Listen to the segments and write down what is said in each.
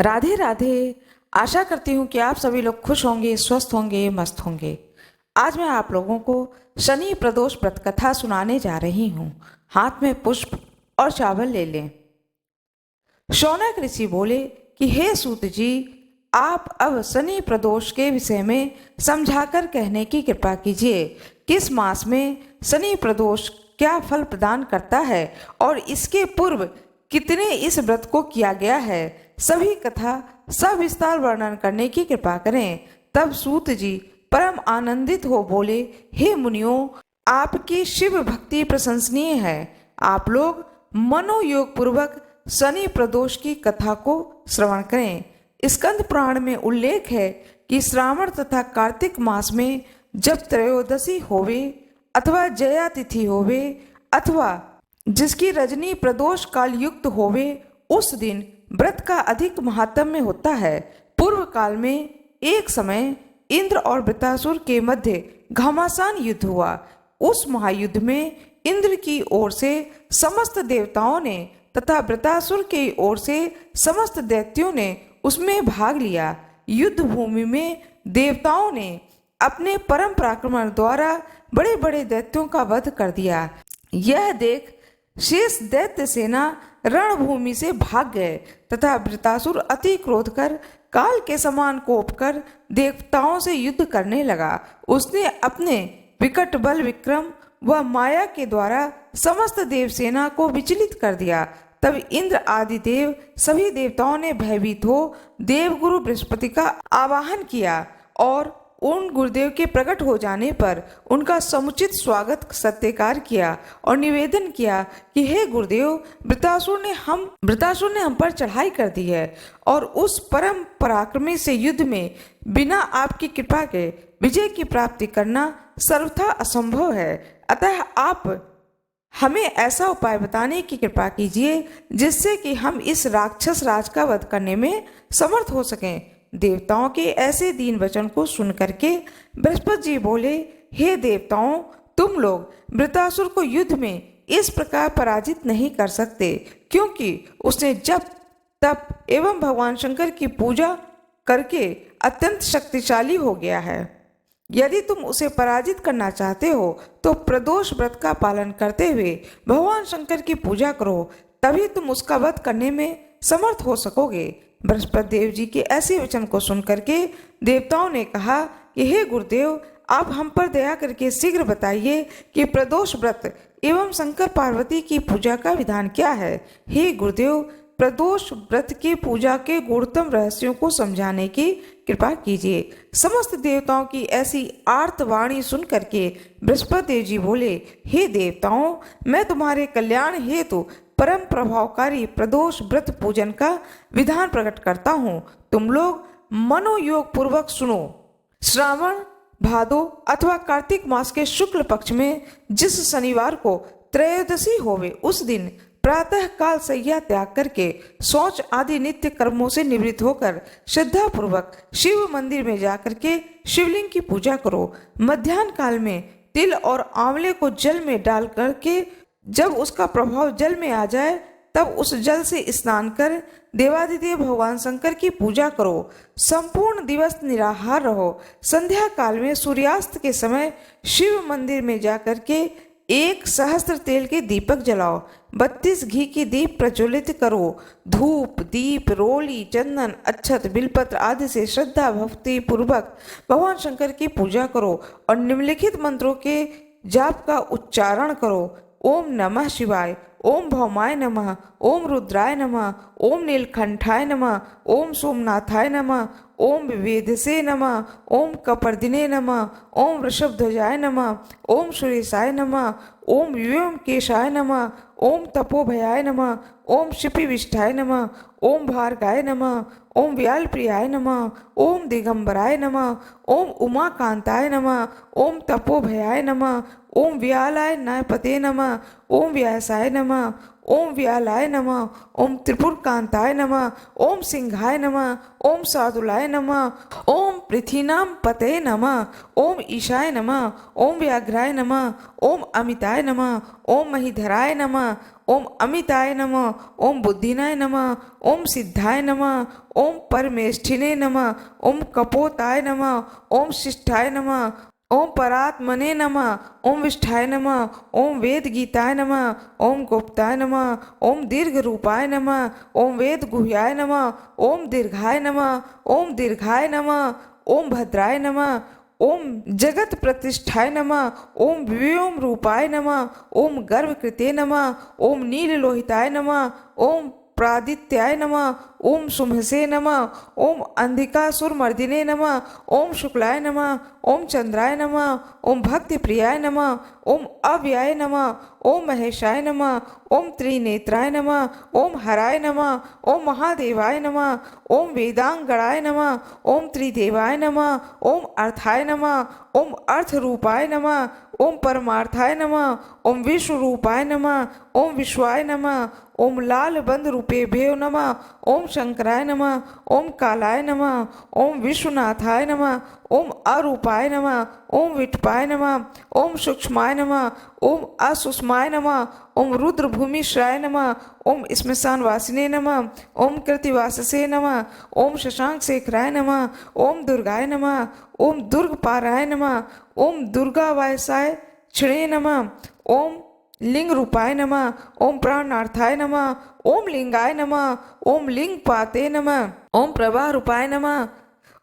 राधे राधे। आशा करती हूँ कि आप सभी लोग खुश होंगे, स्वस्थ होंगे, मस्त होंगे। आज मैं आप लोगों को शनि प्रदोष व्रत कथा सुनाने जा रही हूँ। हाथ में पुष्प और चावल ले लें। शौनक ऋषि बोले कि हे सूत जी, आप अब शनि प्रदोष के विषय में समझाकर कहने की कृपा कीजिए। किस मास में शनि प्रदोष क्या फल प्रदान करता है और इसके पूर्व कितने इस व्रत को किया गया है, सभी कथा सविस्तार वर्णन करने की कृपा करें। तब सूत जी परम आनंदित हो बोले, हे मुनियों, आपकी शिव भक्ति प्रशंसनीय है। आप लोग मनोयोग पूर्वक शनि प्रदोष की कथा को श्रवण करें। स्कंद पुराण में उल्लेख है कि श्रावण तथा कार्तिक मास में जब त्रयोदशी होवे अथवा जया तिथि होवे अथवा जिसकी रजनी प्रदोष काल युक्त होवे, उस दिन व्रत का अधिक महात्म्य होता है। पूर्व काल में एक समय इंद्र और वृतासुर के मध्य घमासान युद्ध हुआ। उस महायुद्ध में इंद्र की ओर से समस्त देवताओं ने तथा वृतासुर की ओर से समस्त दैत्यों ने उसमें भाग लिया। युद्ध भूमि में देवताओं ने अपने परम पराक्रम द्वारा बड़े बड़े दैत्यों का वध कर दिया। यह देख शेष दैत्य सेना रणभूमि से भाग गए तथा वृतासुर अति क्रोध कर काल के समान कोप कर देवताओं से युद्ध करने लगा। उसने अपने विकट बल विक्रम व माया के द्वारा समस्त देवसेना को विचलित कर दिया। तब इंद्र आदि देव सभी देवताओं ने भयभीत हो देवगुरु बृहस्पति का आवाहन किया और उन गुरुदेव के प्रकट हो जाने पर उनका समुचित स्वागत सत्कार किया और निवेदन किया कि हे गुरुदेव, वृतासुर ने हम पर चढ़ाई कर दी है और उस परम पराक्रमी से युद्ध में बिना आपकी कृपा के विजय की प्राप्ति करना सर्वथा असंभव है। अतः आप हमें ऐसा उपाय बताने की कृपा कीजिए जिससे कि हम इस राक्षस राज का वध करने में समर्थ हो सकें। देवताओं के ऐसे दीन वचन को सुन करके बृहस्पति जी बोले, हे देवताओं, तुम लोग वृतासुर को युद्ध में इस प्रकार पराजित नहीं कर सकते, क्योंकि उसने जप तप एवं भगवान शंकर की पूजा करके अत्यंत शक्तिशाली हो गया है। यदि तुम उसे पराजित करना चाहते हो तो प्रदोष व्रत का पालन करते हुए भगवान शंकर की पूजा करो, तभी तुम उसका वध करने में समर्थ हो सकोगे। बृहस्पति देव जी के ऐसे वचन को सुन करके देवताओं ने कहा कि हे गुरुदेव, आप हम पर दया करके शीघ्र बताइए कि प्रदोष व्रत एवं शंकर पार्वती की पूजा का विधान क्या है। हे गुरुदेव, प्रदोष व्रत की पूजा के गुणतम रहस्यों को समझाने की कृपा कीजिए। समस्त देवताओं की ऐसी आर्तवाणी सुन करके बृहस्पति देव जी बोले, हे देवताओं, मैं तुम्हारे कल्याण हेतु परम प्रभावकारी प्रदोष व्रत पूजन का विधान प्रकट करता हूँ। तुम लोग मनोयोग पूर्वक सुनो। श्रावण भादो अथवा कार्तिक मास के शुक्ल पक्ष में जिस शनिवार को त्रयोदशी होवे, उस दिन प्रातः काल सैया त्याग करके शौच आदि नित्य कर्मों से निवृत्त होकर श्रद्धा पूर्वक शिव मंदिर में जाकर के शिवलिंग की पूजा करो। मध्याह्न काल में तिल और आंवले को जल में डाल करके जब उसका प्रभाव जल में आ जाए तब उस जल से स्नान कर देवादिदेव भगवान शंकर की पूजा करो। संपूर्ण दिवस निराहार रहो। संध्या काल में सूर्यास्त के समय शिव मंदिर में जाकर के 1 सहस्त्र तेल के दीपक जलाओ। 32 घी की दीप प्रज्वलित करो। धूप दीप रोली चंदन अक्षत बिलपत्र आदि से श्रद्धा भक्ति पूर्वक भगवान शंकर की पूजा करो और निम्नलिखित मंत्रों के जाप का उच्चारण करो। ओम नमः शिवाय, ओम भौमाय नमः, ओम रुद्राय नमः, ओम नीलकंठाय नमः, ओम सोमनाथाय नमः, ओम विवेदसे नमः, ओम कपर्दिने नमः, ओम वृषभध्वजाय नमः, ओम सुरेशाय नमः, ओम व्योमकेशाय नमः, ओम तपोभयाय नमः, ओम शिपिविष्ठाय नमः, ओम भार्गाय नमः, ओम व्यालप्रियाय नमः, ओम दिगंबराय नमः, ओम उमाकांताय नमः, ओम तपोभयाय नमः, ओम व्यालाय न्यायपते नमः, ओम व्यासाय नमः, ओम व्यालाय नमः, ओम त्रिपुरकांताय नमः, ओम सिंहाय नमः, ओम सादुलाय नमः, ओम पृथ्वीनां पते नमः, ओम ईशाय नमः, ओम व्याघ्राय नमः, ओम अमिताय नमः, ओम महीधराय नमः, ओम अमिताय नमः, ओम बुद्धिनाय नमः, ओम सिद्धाय नमः, ओम परमेष्ठिने नमः, ओम कपोताय नमः, ओम शिष्ठाय नमः, ओम परात्मने नमः, ओम विष्ठाय नमः, ओम वेद गीताय नमः, ओम गुप्ताय नमः, ओम दीर्घ रूपाय नमः, ओम वेद गुह्याय नमः, ओम दीर्घाय नमः, ओम दीर्घाय नमः, ओम भद्राय नमः, ओम जगत प्रतिष्ठाय नमः, ओम व्योम रूपाय नमः, ओम गर्भकृते नमः, ओम नील लोहिताय नमः, ओम प्रादित्याय नमः, ओम शुंभसे नमः, ओम अंधिकासुरमर्दिने नमः, ओम शुक्लाय नमः, ओम चंद्राय नमः, ओम भक्ति प्रियाय नमः, ओम अव्ययाय नमः, ओम महेशाय नमः, ओम त्रिनेत्राय नमः, ओम हराय नमः, ओम महादेवाय नमः, ओम वेदांगणाय नमः, ओम त्रिदेवाय नमः, ओम अर्थाय नमः, ओम अर्थ रूपाय नमः, ओम परमार्थाय नमः, ओम विश्व रूपाय नमः, ओम विश्वाय नमः, ओम लाल बंद रूपेभ्यो नमः, ओम शंकराय नमः, ओम कालाय नमः, ओम विश्वनाथाय नमः, ओम अरूपाय नमः, ओम विठपाय नमः, ओम सूक्ष्माय नमः, ओम असुष्माय नमः, ओम रुद्र भूमिश्राय नमः, ओम श्मशान वासिने नमः, ओम कृतिवाससे नमः, ओम शशांक शेखराय नमः, ओम दुर्गाय नमः, ओम दुर्गपाराय नमः, ओम दुर्गा वायसाय क्षणे नमः, ओम लिंग रूपाय नमः, ओम प्राणार्थाय नमः, ओम लिंगाय नमः, ओम लिंग पाते नमः, ओम प्रभा रूपाय नमः,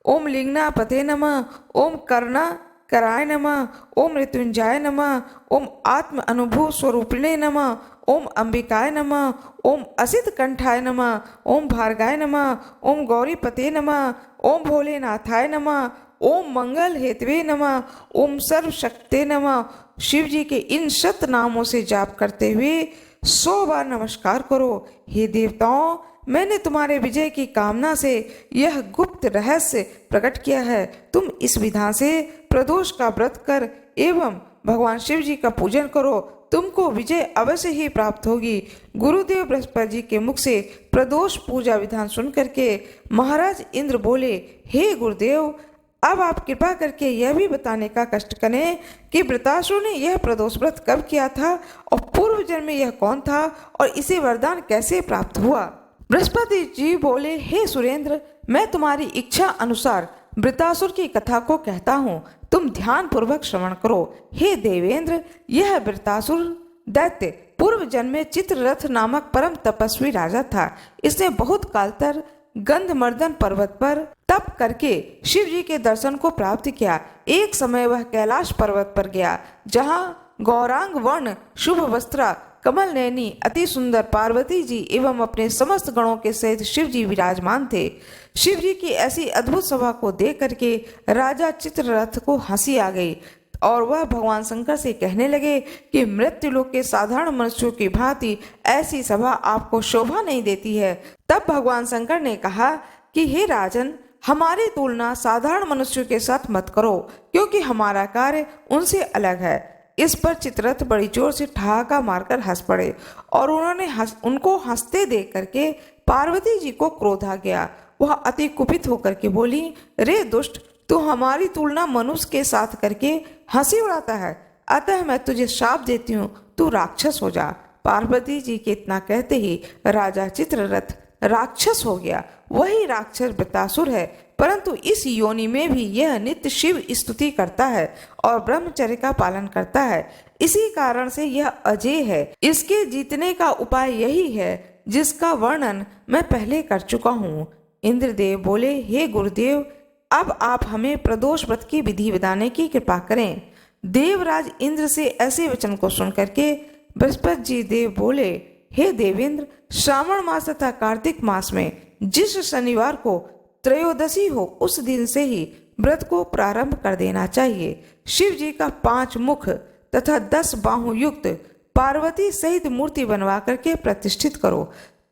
ओम लिंगनापते नमः, ओम कर्णा कराय नमः, ओम मृत्युंजय नमः, ओम आत्म अनुभव स्वरूपिणे नमः, ओम अंबिकाय नमः, ओम असित कंठाय नमः, ओम भार्गाय नमः, ओम गौरीपते नमः, ओम भोलेनाथाय नमः, ओम मंगल हेतवे नमः, ओम सर्वशक्ते नमः। शिव जी के इन 100 नामों से जाप करते हुए 100 बार नमस्कार करो। हे देवताओं, मैंने तुम्हारे विजय की कामना से यह गुप्त रहस्य प्रकट किया है। तुम इस विधान से प्रदोष का व्रत कर एवं भगवान शिव जी का पूजन करो, तुमको विजय अवश्य ही प्राप्त होगी। गुरुदेव बृहस्पति जी के मुख से प्रदोष पूजा विधान सुन करके महाराज इंद्र बोले, हे गुरुदेव, अब आप कृपा करके यह भी बताने का कष्ट करें कि वृतासुर ने यह प्रदोष व्रत कब किया था और पूर्व जन्म में यह कौन था और इसे वरदान कैसे प्राप्त हुआ। बृहस्पति जी बोले, हे सुरेंद्र, मैं तुम्हारी इच्छा अनुसार वृतासुर की कथा को कहता हूँ, तुम ध्यान पूर्वक श्रवण करो। हे देवेंद्र, यह वृतासुर दैत्य पूर्व जन्म में चित्ररथ नामक परम तपस्वी राजा था। इसने बहुत काल तक गंधमर्दन पर्वत पर तप करके शिव जी के दर्शन को प्राप्त किया। एक समय वह कैलाश पर्वत पर गया, जहाँ गौरांग वर्ण शुभ वस्त्रा कमल नैनी अति सुंदर पार्वती जी एवं अपने समस्त गणों के सहित शिव जी विराजमान थे। शिव जी की ऐसी अद्भुत सभा को देख करके राजा चित्ररथ को हंसी आ गई और वह भगवान शंकर से कहने लगे कि मृत्युलोक के साधारण मनुष्यों की भांति ऐसी सभा आपको शोभा नहीं देती है। तब भगवान शंकर ने कहा कि हे राजन, हमारी तुलना साधारण मनुष्यों के साथ मत करो, क्योंकि हमारा कार्य उनसे अलग है। इस पर चित्ररथ बड़ी जोर से ठहाका मारकर हंस पड़े और उनको हंसते देख करके पार्वती जी को क्रोध आ गया। वह अति कुपित होकर के बोली, रे दुष्ट, तू हमारी तुलना मनुष्य के साथ करके हंसी उड़ाता है, अतः मैं तुझे शाप देती हूँ, तू राक्षस हो जा। पार्वती जी के इतना कहते ही राजा चित्ररथ राक्षस हो गया। वही राक्षस वृतासुर है, परंतु इस योनि में भी यह नित्य शिव स्तुति करता है और ब्रह्मचर्य का पालन करता है। इसी कारण से यह अजेय है। इसके जीतने का उपाय यही है जिसका वर्णन मैं पहले कर चुका हूँ। इंद्रदेव बोले, हे गुरुदेव, अब आप हमें प्रदोष व्रत की विधि बताने की कृपा करें। देवराज इंद्र से ऐसे वचन को सुन करके बृहस्पति जी देव बोले, हे देवेंद्र, श्रावण मास तथा कार्तिक मास में जिस शनिवार को त्रयोदशी हो, उस दिन से ही व्रत को प्रारंभ कर देना चाहिए। शिव जी का 5 मुख तथा 10 बाहु युक्त पार्वती सहित मूर्ति बनवा करके प्रतिष्ठित करो।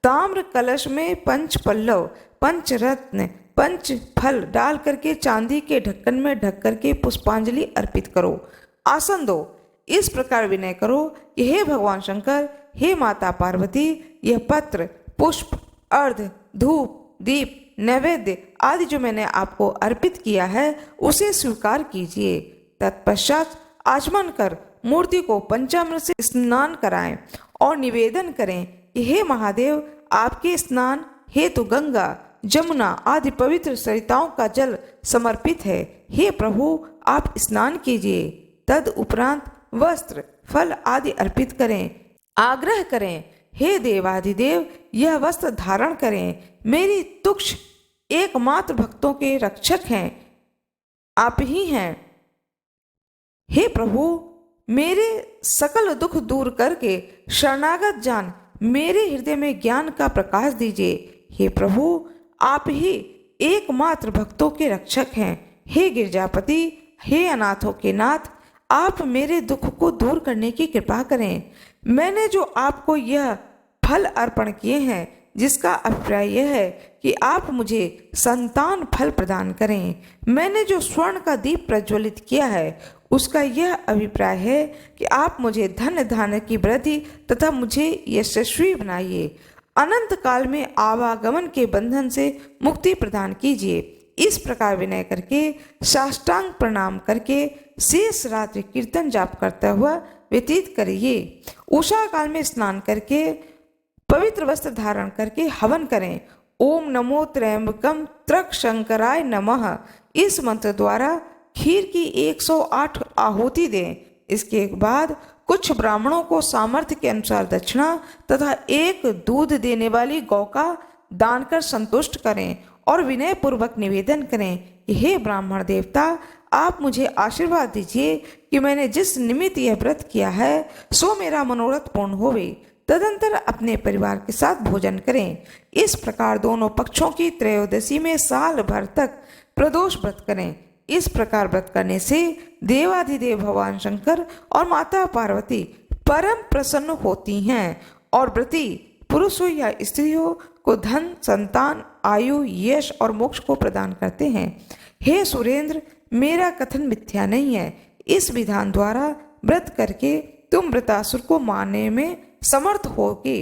ताम्र कलश में 5 पल्लव, 5 रत्न, 5 फल डाल करके चांदी के ढक्कन में ढक करके पुष्पांजलि अर्पित करो। आसन दो। इस प्रकार विनय करो कि हे भगवान शंकर, हे माता पार्वती, यह पत्र, पुष्प, अर्घ, धूप, दीप, नैवेद्य आदि जो मैंने आपको अर्पित किया है उसे स्वीकार कीजिए। तत्पश्चात आचमन कर मूर्ति को पंचामृत से स्नान कराएं और निवेदन करें कि हे महादेव, आपके स्नान हेतु गंगा, जमुना आदि पवित्र सरिताओं का जल समर्पित है। हे प्रभु, आप स्नान कीजिए। तद उपरांत वस्त्र, फल आदि अर्पित करें। आग्रह करें, हे देवाधिदेव, यह वस्त्र धारण करें। मेरी तुक्ष एकमात्र भक्तों के रक्षक हैं, आप ही हैं। हे प्रभु, मेरे सकल दुख दूर करके शरणागत जान मेरे हृदय में ज्ञान का प्रकाश दीजिए। हे प्रभु, आप ही एकमात्र भक्तों के रक्षक हैं। हे गिरजापति, हे अनाथों के नाथ, आप मेरे दुख को दूर करने की कृपा करें। मैंने जो आपको यह फल अर्पण किए हैं, जिसका अभिप्राय यह है कि आप मुझे संतान फल प्रदान करें। मैंने जो स्वर्ण का दीप प्रज्वलित किया है, उसका यह अभिप्राय है कि आप मुझे धन धान्य की वृद्धि तथा मुझे यशस्वी बनाइए। अनंत काल में आवागमन के बंधन से मुक्ति प्रदान कीजिए। इस प्रकार विनय करके साष्टांग प्रणाम करके शेष रात्रि कीर्तन जाप करता हुआ व्यतीत करिए। उषा काल में स्नान करके पवित्र वस्त्र धारण करके हवन करें। ओम नमो त्र्यंबकम त्रक शंकराय नमः इस मंत्र द्वारा खीर की 108 आहुति दें। इसके बाद कुछ ब्राह्मणों को सामर्थ्य के अनुसार दक्षिणा तथा एक दूध देने वाली गौ का दान कर संतुष्ट करें और विनय पूर्वक निवेदन करें कि हे ब्राह्मण देवता, आप मुझे आशीर्वाद दीजिए कि मैंने जिस निमित्त यह व्रत किया है सो मेरा मनोरथ पूर्ण होवे। तदंतर अपने परिवार के साथ भोजन करें। इस प्रकार दोनों पक्षों की त्रयोदशी में साल भर तक प्रदोष व्रत करें। इस प्रकार व्रत करने से देवाधिदेव भगवान शंकर और माता पार्वती परम प्रसन्न होती हैं और व्रती पुरुष हो या स्त्री हो को धन, संतान, आयु, यश और मोक्ष को प्रदान करते हैं। हे सुरेंद्र, मेरा कथन मिथ्या नहीं है। इस विधान द्वारा व्रत करके तुम व्रतासुर को मारने में समर्थ होगे।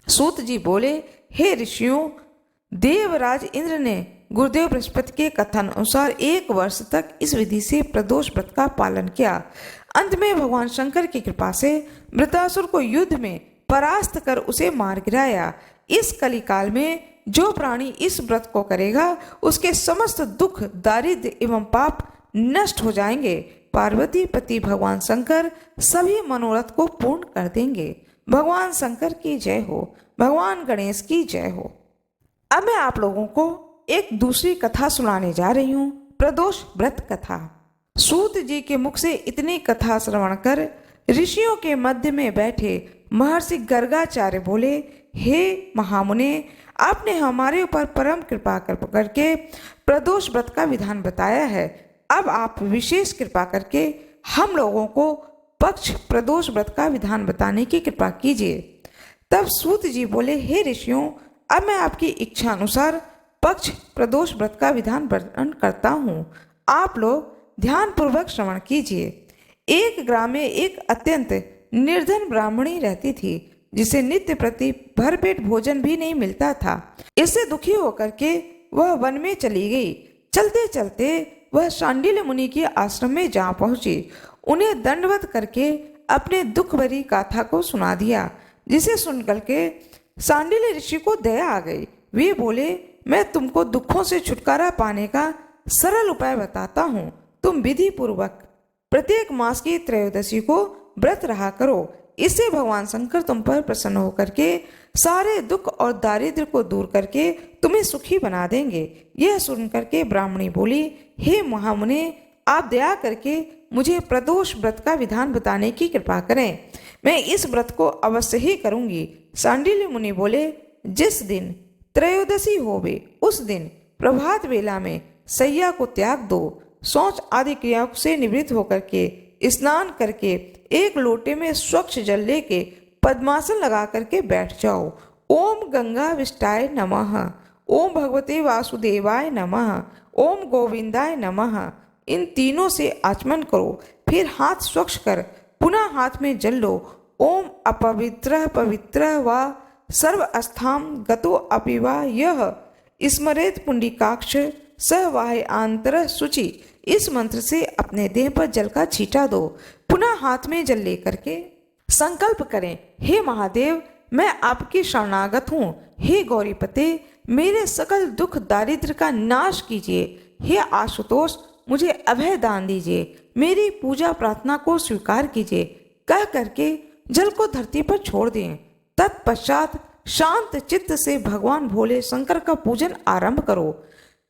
सूत जी बोले, हे ऋषियों, देवराज इंद्र ने गुरुदेव बृहस्पति के कथन अनुसार 1 वर्ष तक इस विधि से प्रदोष व्रत का पालन किया। अंत में भगवान शंकर की कृपा से वृतासुर को युद्ध में परास्त कर उसे मार गिराया। इस कली काल में जो प्राणी इस व्रत को करेगा उसके समस्त दुख, दारिद्र्य एवं पाप नष्ट हो जाएंगे। पार्वती पति भगवान शंकर सभी मनोरथ को पूर्ण कर देंगे। भगवान शंकर की जय हो, भगवान गणेश की जय हो। अब मैं आप लोगों को एक दूसरी कथा सुनाने जा रही हूँ, प्रदोष व्रत कथा। सूत जी के मुख से इतनी कथा श्रवण कर ऋषियों के मध्य में बैठे महर्षि गर्गाचार्य बोले, हे महामुने, आपने हमारे ऊपर परम कृपा करके प्रदोष व्रत का विधान बताया है। अब आप विशेष कृपा करके हम लोगों को पक्ष प्रदोष व्रत का विधान बताने की कृपा कीजिए। तब सूत जी बोले, हे ऋषियों, अब मैं आपकी इच्छा अनुसार पक्ष प्रदोष व्रत का विधान वर्णन करता हूँ। आप लोग ध्यान पूर्वक श्रवण कीजिए। एक ग्राम में एक अत्यंत निर्धन ब्राह्मणी रहती थी, जिसे नित्य प्रति भरपेट भोजन भी नहीं मिलता था। इससे दुखी होकर के वह वन में चली गई। चलते चलते वह शांडिल्य मुनि के आश्रम में जा पहुंची। उन्हें दंडवत करके अपने दुख भरी गाथा को सुना दिया, जिसे सुनकर के शांडिल्य ऋषि को दया आ गई। वे बोले, मैं तुमको दुखों से छुटकारा पाने का सरल उपाय बताता हूँ। तुम विधि पूर्वक प्रत्येक मास की त्रयोदशी को व्रत रहा करो। इससे भगवान शंकर तुम पर प्रसन्न होकर के सारे दुख और दारिद्र्य को दूर करके तुम्हें सुखी बना देंगे। यह सुनकर के ब्राह्मणी बोली, हे महामुने, आप दया करके मुझे प्रदोष व्रत का विधान बताने की कृपा करें। मैं इस व्रत को अवश्य ही करूंगी। शांडिल्य मुनि बोले, जिस दिन त्रयोदशी होवे उस दिन प्रभात वेला में सैया को त्याग दो। शौच आदि क्रियाओं से निवृत्त होकर के स्नान करके एक लोटे में स्वच्छ जल लेके पद्मासन लगा करके बैठ जाओ। ओम गंगा विष्टाय नमः, ओम भगवते वासुदेवाय नमः, ओम गोविंदाय नमः, इन तीनों से आचमन करो। फिर हाथ स्वच्छ कर पुनः हाथ में जल लो। ओम अपवित्रः पवित्रः वा सर्वस्थां गतो अपि वा यह स्मरेत पुंडिकाक्ष स वाह्य आंतरः शुचि। इस मंत्र से अपने देह पर जल का छींटा दो। पुनः हाथ में जल लेकर के संकल्प करें, हे महादेव मैं आपकी शरणागत हूँ। हे गौरीपते मेरे सकल दुख दारिद्र्य का नाश कीजिए। हे आशुतोष मुझे अभय दान दीजिए। मेरी पूजा प्रार्थना को स्वीकार कीजिए। कह करके जल को धरती पर छोड़ दें। तत्पश्चात शांत चित्त से भगवान भोले शंकर का पूजन आरंभ करो।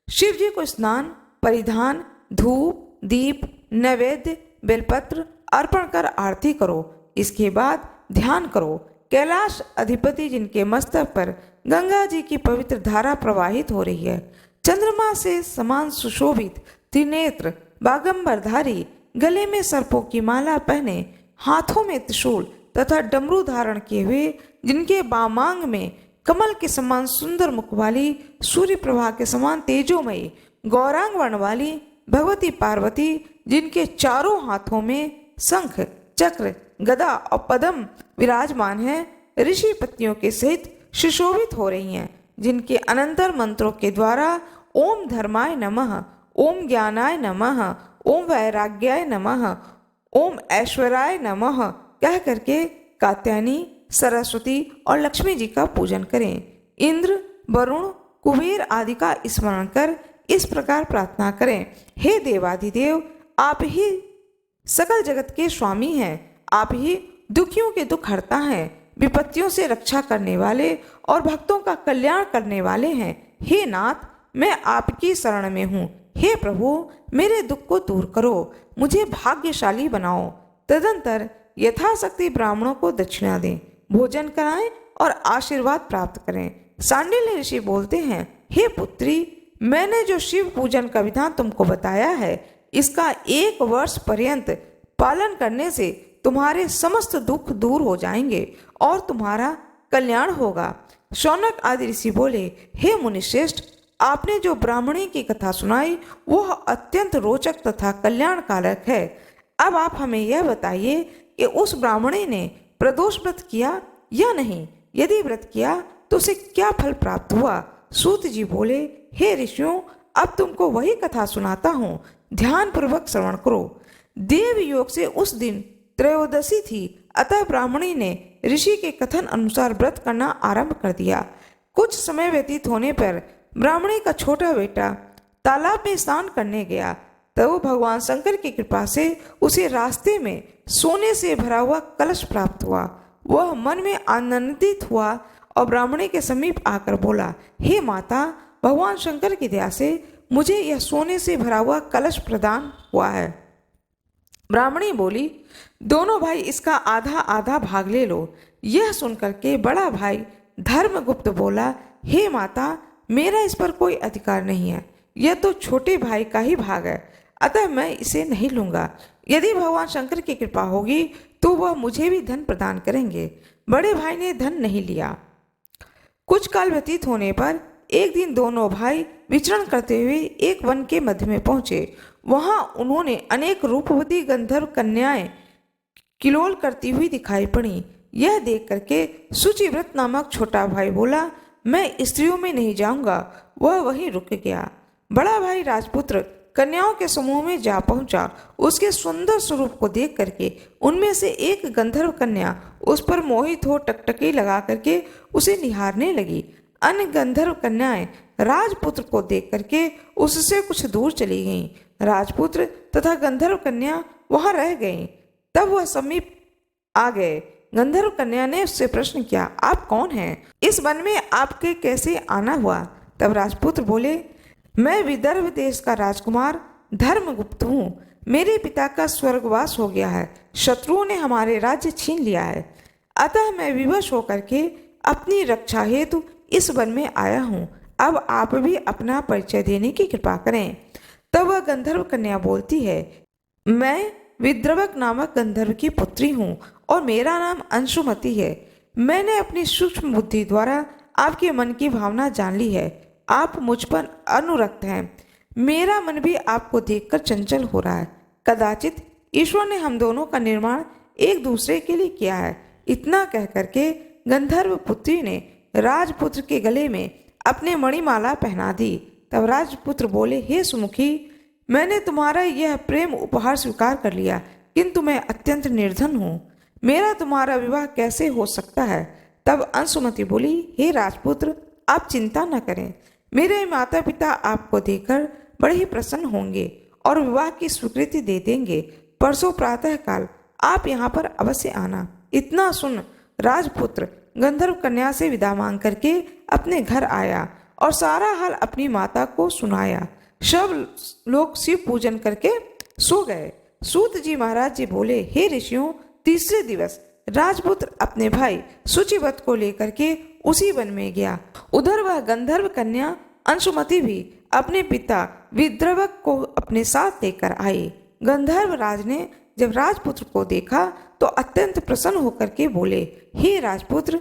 शिव जी को स्नान, परिधान, धूप, दीप, नैवेद्य, बेलपत्र अर्पण कर आरती करो। इसके बाद ध्यान करो। कैलाश अधिपति जिनके मस्तक पर गंगा जी की पवित्र धारा प्रवाहित हो रही है, चंद्रमा से समान सुशोभित, त्रिनेत्र, बागंबरधारी, गले में सर्पों की माला पहने, हाथों में त्रिशूल तथा डमरू धारण किए हुए, जिनके बामांग में कमल के समान सुंदर मुख वाली, सूर्य प्रभा के समान तेजोमयी गौरांग वर्ण वाली भगवती पार्वती, जिनके चारों हाथों में शंख, चक्र, गदा और पद्म विराजमान है, ऋषि पत्नियों के सहित सुशोभित हो रही हैं, जिनके अनंतर मंत्रों के द्वारा ओम धर्माय नमः, ओम ज्ञानाय नमः, ओम वैराग्याय नमः, ओम ऐश्वर्याय नमः कह करके कात्यायनी, सरस्वती और लक्ष्मी जी का पूजन करें। इंद्र, वरुण, कुबेर आदि का स्मरण कर इस प्रकार प्रार्थना करें, हे देवाधिदेव आप ही सकल जगत के स्वामी हैं। आप ही दुखियों के दुख हरता हैं, विपत्तियों से रक्षा करने वाले और भक्तों का कल्याण करने वाले हैं। हे नाथ मैं आपकी शरण में हूँ। हे प्रभु मेरे दुख को दूर करो, मुझे भाग्यशाली बनाओ। तदंतर यथाशक्ति ब्राह्मणों को दक्षिणा दें, भोजन कराएं और आशीर्वाद प्राप्त करें। सांडिल्य ऋषि बोलते हैं, हे पुत्री मैंने जो शिव पूजन का विधान तुमको बताया है, इसका 1 वर्ष पर्यंत पालन करने से तुम्हारे समस्त दुख दूर हो जाएंगे और तुम्हारा कल्याण होगा। शौनक आदि ऋषि बोले, हे मुनिश्रेष्ठ आपने जो ब्राह्मणी की कथा सुनाई वह अत्यंत रोचक तथा कल्याणकारक है। अब आप हमें यह बताइए कि उस ब्राह्मणी ने प्रदोष व्रत किया या नहीं? यदि व्रत किया तो उसे क्या फल प्राप्त हुआ? सूत जी बोले, हे ऋषियों अब तुमको वही कथा सुनाता हूँ, ध्यान पूर्वक श्रवण करो। देव योग से उस दिन त्रयोदशी थी, अतः ब्राह्मणी ने ऋषि के कथन अनुसार व्रत करना आरंभ कर दिया। कुछ समय व्यतीत होने पर ब्राह्मणी का छोटा बेटा तालाब में स्नान करने गया, तब वो भगवान शंकर की कृपा से उसे रास्ते में सोने से भरा हुआ कलश प्राप्त हुआ। वह मन में आनंदित हुआ और ब्राह्मणी के समीप आकर बोला, हे माता भगवान शंकर की दया से मुझे यह सोने से भरा हुआ कलश प्रदान हुआ है। ब्राह्मणी बोली, दोनों भाई इसका आधा आधा भाग ले लो। यह सुनकर के बड़ा भाई धर्मगुप्त बोला, हे माता मेरा इस पर कोई अधिकार नहीं है, यह तो छोटे भाई का ही भाग है, अतः मैं इसे नहीं लूंगा। यदि भगवान शंकर की कृपा होगी तो वह मुझे भी धन प्रदान करेंगे। बड़े भाई ने धन नहीं लिया। कुछ काल व्यतीत होने पर एक दिन दोनों भाई विचरण करते हुए एक वन के मध्य में पहुंचे। वहां उन्होंने अनेक रूपवती गंधर्व कन्याएं किलोल करती हुई दिखाई पड़ी। यह देख करके सुचिव्रत नामक छोटा भाई बोला, मैं स्त्रियों में नहीं जाऊंगा। वह वहीं रुक गया। बड़ा भाई राजपुत्र कन्याओं के समूह में जा पहुंचा। उसके सुंदर स्वरूप को देख करके उनमें से एक गंधर्व कन्या उस पर मोहित हो टकटकी लगा करके उसे निहारने लगी। अन्य गंधर्व कन्याएं राजपुत्र को देख करके उससे कुछ दूर चली गईं। राजपुत्र तथा गंधर्व कन्या वहां रह गईं। तब वह समीप आ गए। गंधर्व कन्या ने उससे प्रश्न किया, आप कौन हैं? इस वन में आपके कैसे आना हुआ? तब राजपुत्र बोले, मैं विदर्भ देश का राजकुमार धर्मगुप्त हूँ। मेरे पिता का स्वर्गवास हो गया है, शत्रुओं ने हमारे राज्य छीन लिया है, अतः मैं विवश होकर के अपनी रक्षा हेतु इस वन में आया हूँ। अब आप भी अपना परिचय देने की कृपा करें। तब वह गंधर्व कन्या बोलती है, मैं विद्रवक नामक गंधर्व की पुत्री हूँ और मेरा नाम अंशुमति है। मैंने अपनी सूक्ष्म बुद्धि द्वारा आपके मन की भावना जान ली है। आप मुझ पर अनुरक्त हैं। मेरा मन भी आपको देखकर चंचल हो रहा है। कदाचित ईश्वर ने हम दोनों का निर्माण एक दूसरे के लिए किया है। इतना कह करके गंधर्व पुत्री ने राजपुत्र के गले में अपने मणिमाला पहना दी। तब राजपुत्र बोले, हे सुमुखी, मैंने तुम्हारा यह प्रेम उपहार स्वीकार कर लिया, किंतु मैं अत्यंत निर्धन हूँ, मेरा तुम्हारा विवाह कैसे हो सकता है। तब अंशुमति बोली, हे राजपुत्र, आप चिंता न करें, मेरे माता पिता आपको देखकर बड़े ही प्रसन्न होंगे और विवाह की स्वीकृति दे देंगे। परसों प्रातः काल आप यहाँ पर अवश्य आना। इतना सुन राजपुत्र गंधर्व कन्या से विदा मांग करके अपने घर आया और सारा हाल अपनी माता को सुनाया। सब लोग शिव पूजन करके सो गए। सूत जी महाराज जी बोले, हे ऋषियों, तीसरे दिवस राजपुत्र अपने भाई शुचिवत को लेकर के उसी वन में गया। उधर वह गंधर्व कन्या अंशुमति भी अपने पिता विद्रवक को अपने साथ लेकर आई। गंधर्व राज ने जब राजपुत्र को देखा तो अत्यंत प्रसन्न होकर के बोले, हे राजपुत्र,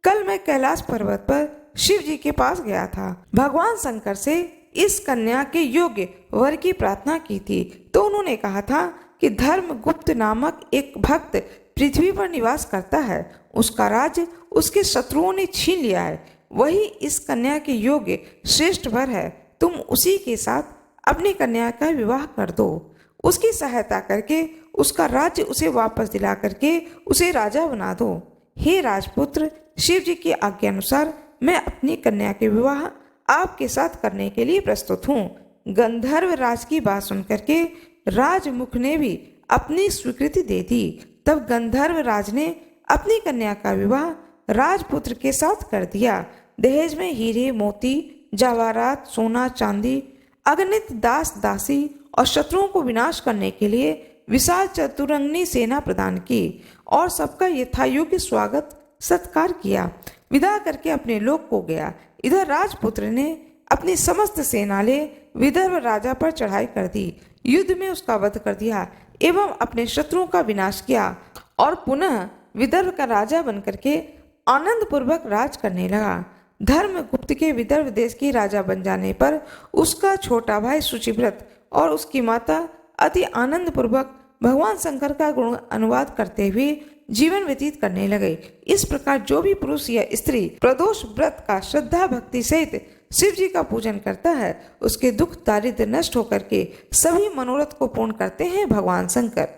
कल मैं कैलाश पर्वत पर शिव जी के पास गया था। भगवान शंकर से इस कन्या के योग्य वर की प्रार्थना की थी, तो उन्होंने कहा था कि धर्मगुप्त नामक एक भक्त पृथ्वी पर निवास करता है, उसका राज्य उसके शत्रुओं ने छीन लिया है, वही इस कन्या के योग्य श्रेष्ठ वर है। तुम उसी के साथ अपनी कन्या का विवाह कर दो, उसकी सहायता करके उसका राज्य उसे वापस दिला करके उसे राजा बना दो। हे राजपुत्र, शिव जी की आज्ञा अनुसार मैं अपनी कन्या के विवाह आपके साथ करने के लिए प्रस्तुत हूँ। गंधर्व राज की बात सुनकर के राजमुख ने भी अपनी स्वीकृति दे दी। तब गंधर्व राज ने अपनी कन्या का विवाह राजपुत्र के साथ कर दिया। दहेज में हीरे मोती जवाहरात सोना चांदी अगणित दास दासी और शत्रुओं को विनाश करने के लिए विशाल चतुरंगनी सेना प्रदान की और सबका यथायोग्य स्वागत सत्कार किया। विदा करके अपने लोक को गया। इधर राजपुत्र ने अपनी समस्त सेना ले विदर्भ राजा पर चढ़ाई कर दी, युद्ध में उसका वध कर दिया एवं अपने शत्रुओं का विनाश किया और पुनः विदर्भ का राजा बनकर के आनंद पूर्वक राज करने लगा। धर्मगुप्त के विदर्भ देश की राजा बन जाने पर उसका छोटा भाई शुचिव्रत और उसकी माता अति आनंद पूर्वक भगवान शंकर का गुण अनुवाद करते हुए जीवन व्यतीत करने लगे। इस प्रकार जो भी पुरुष या स्त्री प्रदोष व्रत का श्रद्धा भक्ति सहित शिव जी का पूजन करता है, उसके दुख दारिद्र नष्ट होकर के सभी मनोरथ को पूर्ण करते हैं भगवान शंकर।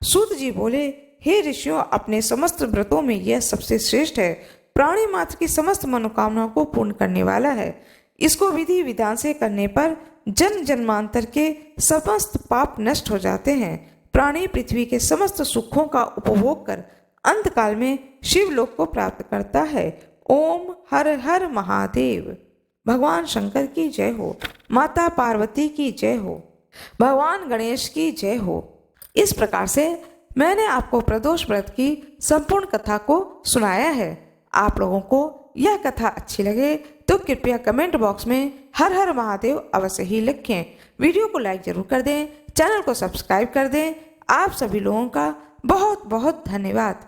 सूत जी बोले, हे ऋषियों, अपने समस्त व्रतों में यह सबसे श्रेष्ठ है, प्राणी मात्र की समस्त मनोकामनाओं को पूर्ण करने वाला है। इसको विधि विधान से करने पर जन्म जन्मांतर के समस्त पाप नष्ट हो जाते हैं। प्राणी पृथ्वी के समस्त सुखों का उपभोग कर अंत काल में शिव लोक को प्राप्त करता है। ओम हर हर महादेव। भगवान शंकर की जय हो, माता पार्वती की जय हो, भगवान गणेश की जय हो। इस प्रकार से मैंने आपको प्रदोष व्रत की संपूर्ण कथा को सुनाया है। आप लोगों को यह कथा अच्छी लगे तो कृपया कमेंट बॉक्स में हर हर महादेव अवश्य ही लिखें। वीडियो को लाइक जरूर कर दें, चैनल को सब्सक्राइब कर दें। आप सभी लोगों का बहुत बहुत धन्यवाद।